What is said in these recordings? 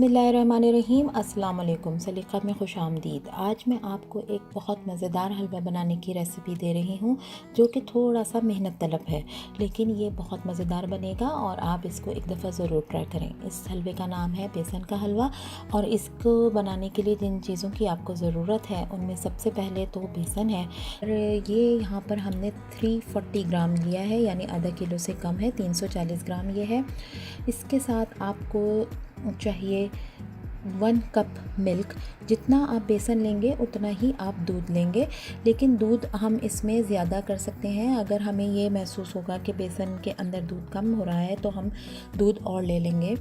बिस्मिल्लाहिर्रहमानिर्रहीम। अस्सलाम वालेकुम। सलीक़ा में खुश आमदीद। आज मैं आपको एक बहुत मज़ेदार हलवा बनाने की रेसिपी दे रही हूँ जो कि थोड़ा सा मेहनत तलब है, लेकिन ये बहुत मज़ेदार बनेगा और आप इसको एक दफ़ा ज़रूर ट्राई करें। इस हलवे का नाम है बेसन का हलवा और इसको बनाने के लिए जिन चीज़ों की आपको ज़रूरत है उनमें सबसे पहले तो बेसन है। और ये यहाँ पर हमने 340 ग्राम लिया है, यानी आधा किलो से कम है, 340 ग्राम ये है। इसके साथ आपको चाहिए 1 कप मिल्क। जितना आप बेसन लेंगे उतना ही आप दूध लेंगे, लेकिन दूध हम इसमें ज़्यादा कर सकते हैं। अगर हमें ये महसूस होगा कि बेसन के अंदर दूध कम हो रहा है तो हम दूध और ले लेंगे।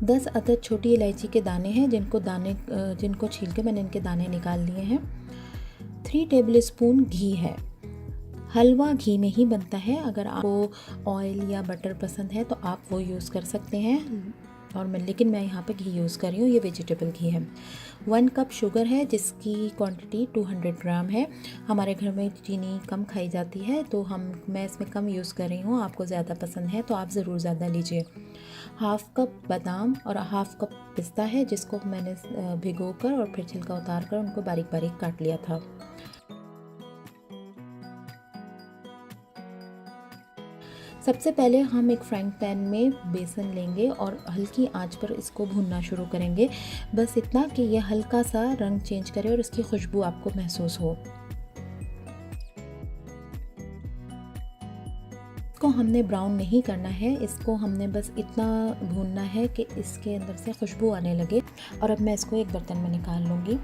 10 अदद छोटी इलायची के दाने हैं जिनको छील के मैंने इनके दाने निकाल लिए हैं। 3 टेबल स्पून घी है। हलवा घी में ही बनता है। अगर आपको ऑयल या बटर पसंद है तो आप वो यूज़ कर सकते हैं, लेकिन मैं यहाँ पे घी यूज़ कर रही हूँ। ये वेजिटेबल घी है। 1 कप शुगर है जिसकी क्वांटिटी 200 ग्राम है। हमारे घर में चीनी कम खाई जाती है तो मैं इसमें कम यूज़ कर रही हूँ। आपको ज़्यादा पसंद है तो आप ज़रूर ज़्यादा लीजिए। 1/2 कप बादाम और 1/2 कप पिस्ता है जिसको मैंने भिगो कर और फिर छिलका उतार कर उनको बारीक बारीक काट लिया था। सबसे पहले हम एक फ्राइंग पैन में बेसन लेंगे और हल्की आंच पर इसको भूनना शुरू करेंगे। बस इतना कि यह हल्का सा रंग चेंज करे और इसकी खुशबू आपको महसूस हो। इसको हमने ब्राउन नहीं करना है, इसको हमने बस इतना भूनना है कि इसके अंदर से खुशबू आने लगे। और अब मैं इसको एक बर्तन में निकाल लूँगी।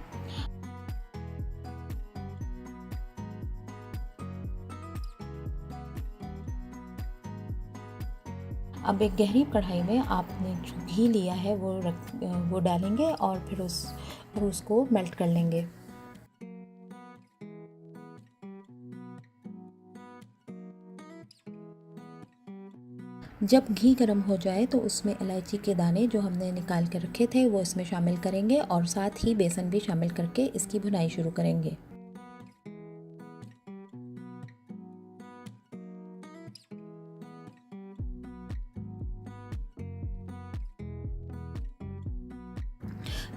अब एक गहरी कढ़ाई में आपने जो घी लिया है वो डालेंगे और फिर उसको मेल्ट कर लेंगे। जब घी गर्म हो जाए तो उसमें इलायची के दाने जो हमने निकाल के रखे थे वो इसमें शामिल करेंगे और साथ ही बेसन भी शामिल करके इसकी भुनाई शुरू करेंगे।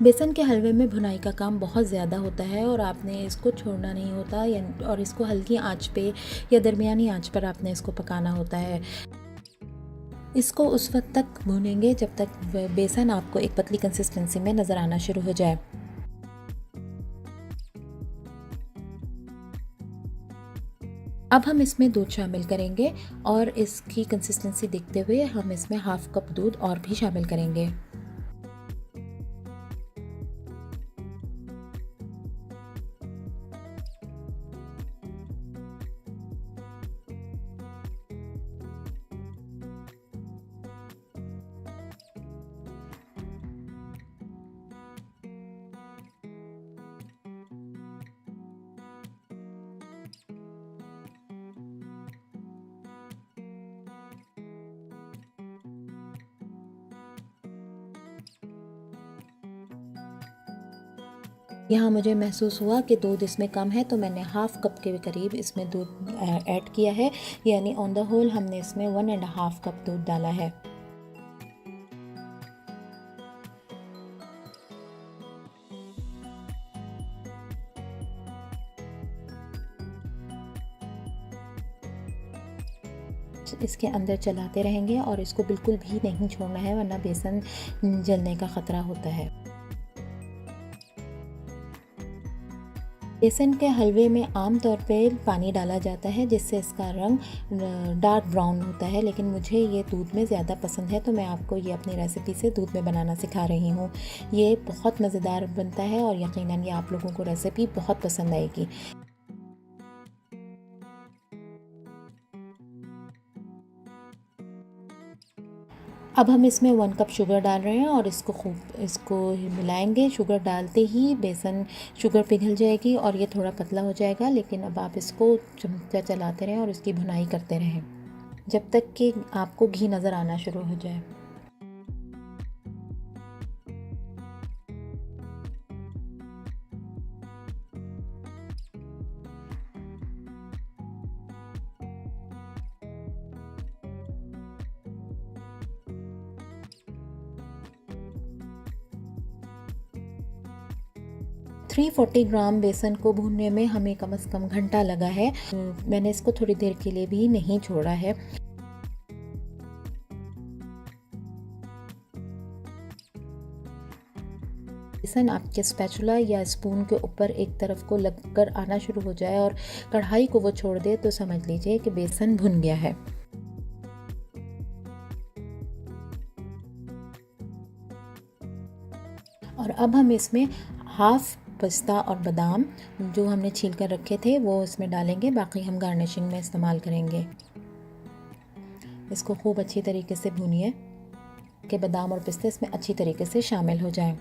बेसन के हलवे में भुनाई का काम बहुत ज़्यादा होता है और आपने इसको छोड़ना नहीं होता और इसको हल्की आंच पे या दरमियानी आंच पर आपने इसको पकाना होता है। इसको उस वक्त तक भूनेंगे जब तक बेसन आपको एक पतली कंसिस्टेंसी में नज़र आना शुरू हो जाए। अब हम इसमें दूध शामिल करेंगे और इसकी कंसिस्टेंसी देखते हुए हम इसमें 1/2 कप दूध और भी शामिल करेंगे। यहाँ मुझे महसूस हुआ कि दूध इसमें कम है तो मैंने 1/2 कप के करीब इसमें दूध ऐड किया है, यानी ऑन द होल हमने इसमें 1.5 कप दूध डाला है। इसके अंदर चलाते रहेंगे और इसको बिल्कुल भी नहीं छोड़ना है वरना बेसन जलने का ख़तरा होता है। बेसन के हलवे में आम तौर पे पानी डाला जाता है जिससे इसका रंग डार्क ब्राउन होता है, लेकिन मुझे ये दूध में ज़्यादा पसंद है तो मैं आपको ये अपनी रेसिपी से दूध में बनाना सिखा रही हूँ। ये बहुत मज़ेदार बनता है और यकीनन ये आप लोगों को रेसिपी बहुत पसंद आएगी। अब हम इसमें 1 कप शुगर डाल रहे हैं और इसको मिलाएंगे। शुगर डालते ही शुगर पिघल जाएगी और ये थोड़ा पतला हो जाएगा, लेकिन अब आप इसको चमचा चलाते रहें और इसकी भुनाई करते रहें जब तक कि आपको घी नज़र आना शुरू हो जाए। 340 ग्राम बेसन को भूनने में हमें कम से कम घंटा लगा है। मैंने इसको थोड़ी देर के लिए भी नहीं छोड़ा है। बेसन आपके स्पैचुला या स्पून के ऊपर एक तरफ को लगकर आना शुरू हो जाए और कढ़ाई को वो छोड़ दे तो समझ लीजिए कि बेसन भुन गया है। और अब हम इसमें हाफ पिस्ता और बादाम जो हमने छील कर रखे थे वो इसमें डालेंगे, बाकी हम गार्निशिंग में इस्तेमाल करेंगे। इसको खूब अच्छी तरीके से भूनिए कि बादाम और पिस्ते इसमें अच्छी तरीके से शामिल हो जाएं।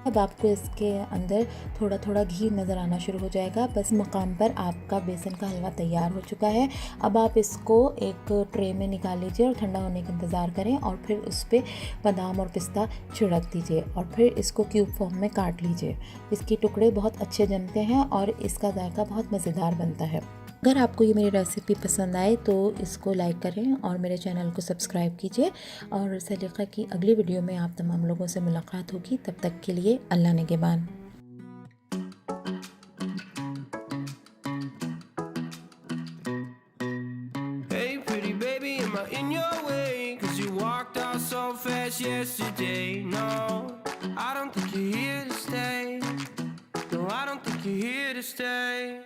अब आपको इसके अंदर थोड़ा थोड़ा घी नज़र आना शुरू हो जाएगा। बस मकाम पर आपका बेसन का हलवा तैयार हो चुका है। अब आप इसको एक ट्रे में निकाल लीजिए और ठंडा होने का इंतज़ार करें और फिर उस पर बादाम और पिस्ता छिड़क दीजिए और फिर इसको क्यूब फॉर्म में काट लीजिए। इसके टुकड़े बहुत अच्छे जमते हैं और इसका जायका बहुत मज़ेदार बनता है। अगर आपको ये मेरी रेसिपी पसंद आए तो इसको लाइक करें और मेरे चैनल को सब्सक्राइब कीजिए। और सलीक़ा की अगली वीडियो में आप तमाम लोगों से मुलाकात होगी। तब तक के लिए अल्लाह निगहबान। Hey pretty baby, am I in your way? 'Cause you walked out so fast yesterday. No, I don't think you're here to stay. No, I don't think you're here to stay.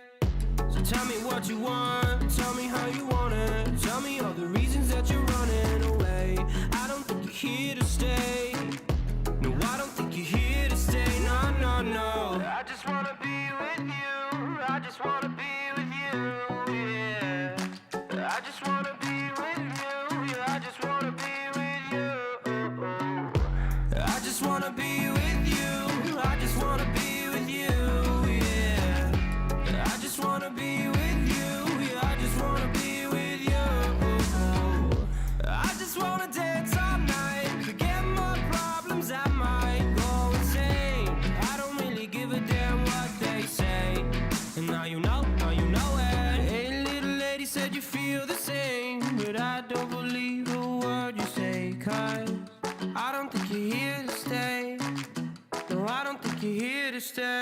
So tell me what you want, tell me how you want it. Tell me all the reasons that you're running away. I don't think you're here to stay. No, I don't think you're here to stay. No, no, no. I just wanna be with you. I just wanna be with you. Yeah. I just wanna be with you. Yeah, I just wanna be with you. I just wanna be with you. I just wanna be with you. Yeah. I just wanna be with you. Yeah, I just wanna be with you. I just wanna dance all night. Forget my problems, I might go insane. I don't really give a damn what they say. And now you know it. Hey, little lady said you feel the same, but I don't believe a word you say. 'Cause I don't think you're here to stay. No, I don't think you're here to stay.